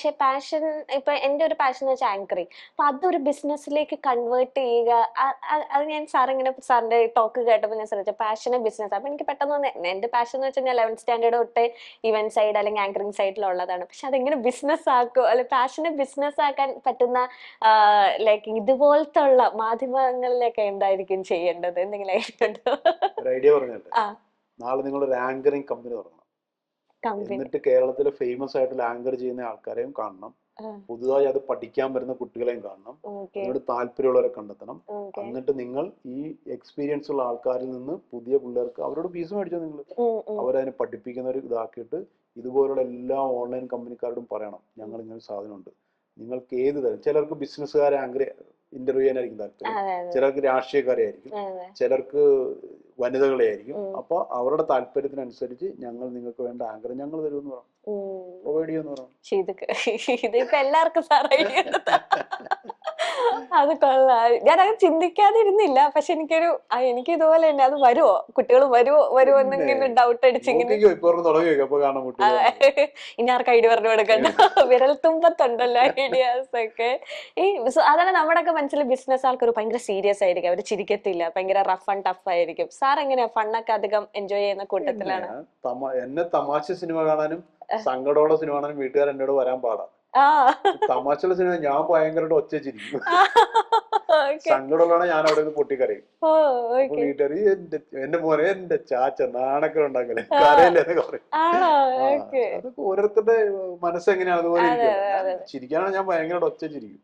പക്ഷെ പാഷൻ ഇപ്പൊ എന്റെ ഒരു പാഷൻ എന്ന് വെച്ചാൽ ആങ്കറിങ്. അപ്പൊ അതൊരു ബിസിനസ്സിലേക്ക് കൺവേർട്ട് ചെയ്യുക, അത് ഞാൻ ഇങ്ങനെ സാറിന്റെ ടോക്ക് കേട്ടപ്പോൾ ഞാൻ ശ്രദ്ധിച്ചു പാഷനെ ബിസിനസ്. അപ്പൊ എനിക്ക് പെട്ടെന്ന് എന്റെ പാഷൻ എന്ന് വെച്ചാൽ ഞാൻ 11th സ്റ്റാൻഡേർഡ് തൊട്ട് ഇവന്റ് സൈഡ് അല്ലെങ്കിൽ ആങ്കറിങ് സൈഡിലുള്ളതാണ്. പക്ഷെ അതെങ്ങനെ ബിസിനസ് ആക്കോ, അല്ലെ പാഷനെ ബിസിനസ് ആക്കാൻ പറ്റുന്ന ലൈക്ക് ഇതുപോലത്തെ ഉള്ള മാധ്യമങ്ങളിലൊക്കെ എന്തായിരിക്കും ചെയ്യേണ്ടത്? എന്തെങ്കിലും ഐഡിയ ഉണ്ടോ? ഒരു ഐഡിയ പറഞ്ഞല്ലേ, ആ നാളെ നിങ്ങളൊരു ആങ്കറിങ് കമ്പനി തുടങ്ങണം. കമ്പനി. എന്നിട്ട് കേരളത്തിലെ ഫേമസ് ആയിട്ടുള്ള ആങ്കർ ചെയ്യുന്ന ആൾക്കാരെയും കാണണം, പുതുതായി അത് പഠിക്കാൻ വരുന്ന കുട്ടികളെയും കാണണം, ഓക്കെ അതിനോട് താല്പര്യമുള്ളവരെ കണ്ടെത്തണം. ഓക്കെ. എന്നിട്ട് നിങ്ങൾ ഈ എക്സ്പീരിയൻസ് ഉള്ള ആൾക്കാരിൽ നിന്ന് പുതിയ പിള്ളേർക്ക് അവരോട് ഫീസ് മേടിച്ചോ, നിങ്ങൾ അവരതിനെ പഠിപ്പിക്കുന്ന ഒരു ഇതാക്കിയിട്ട് ഇതുപോലുള്ള എല്ലാ ഓൺലൈൻ കമ്പനിക്കാരോടും പറയണം ഞങ്ങൾ ഇങ്ങനെ സാധനമുണ്ട്, നിങ്ങൾക്ക് ഏത് തരം. ചിലർക്ക് ബിസിനസ്സുകാരെ ആങ്കർ ഇന്റർവ്യൂ ചെയ്യാനായിരിക്കും താല്പര്യം, ചിലർക്ക് രാഷ്ട്രീയക്കാരെ ആയിരിക്കും, ചിലർക്ക് വനിതകളെ ആയിരിക്കും. അപ്പൊ അവരുടെ താല്പര്യത്തിനനുസരിച്ച് ഞങ്ങൾ നിങ്ങൾക്ക് വേണ്ട ആങ്കർ ഞങ്ങൾ തരുമെന്ന് പറഞ്ഞു, പ്രൊവൈഡ് ചെയ്യുമെന്ന് പറഞ്ഞു. ഇതിപ്പോ എല്ലാവർക്കും അത് കൊള്ളാം. ഞാൻ അത് ചിന്തിക്കാതിരുന്നില്ല. പക്ഷെ എനിക്ക് ഇതുപോലെ തന്നെ അത് വരുവോ, കുട്ടികൾ വരുവോ എന്നിങ്ങനെ ഡൗട്ട് അടിച്ചിങ്ങനെ. ഇനി ആർക്ക് ഐഡിയ പറഞ്ഞു കൊടുക്കണ്ട, വിരൽ തുമ്പത്തുണ്ടല്ലോ ഐഡിയാസ് ഒക്കെ. അതാണ് നമ്മുടെയൊക്കെ മനസ്സിൽ ബിസിനസ് ആൾക്കാർ ഭയങ്കര സീരിയസ് ആയിരിക്കും, അവർ ചിരിക്കത്തില്ല, ഭയങ്കര റഫ് ആൻഡ് ടഫ് ആയിരിക്കും. സാർ എങ്ങനെയാ ഫണ്ണൊക്കെ അധികം എൻജോയ് ചെയ്യുന്ന കൂട്ടത്തിലാണ്? എന്നെ തമാശ സിനിമ കാണാനും സങ്കടമുള്ള സിനിമ കാണാനും വീട്ടുകാർ എന്നോട് വരാൻ പാടാ. തമാശയുള്ള സിനിമ ഞാൻ ഭയങ്കരമായിട്ട് ഒച്ചിരിക്കും, സങ്കടമുള്ളതാണ് ഞാൻ അവിടെ നിന്ന് പൊട്ടിക്കരയും. വീട്ടുകാർ എന്റെ മോനെ എന്റെ ചാച്ച നാണൊക്കെ ഉണ്ടാക്കല്ലേ കരയല്ലേ എന്നൊക്കെ പറയും. അതൊക്കെ ഓരോരുത്തരുടെ മനസ്സെങ്ങനെയാണ് അതുപോലെ ചിരിക്കാനാണ് ഞാൻ ഭയങ്കരമായിട്ട് ഒച്ചിരിക്കും.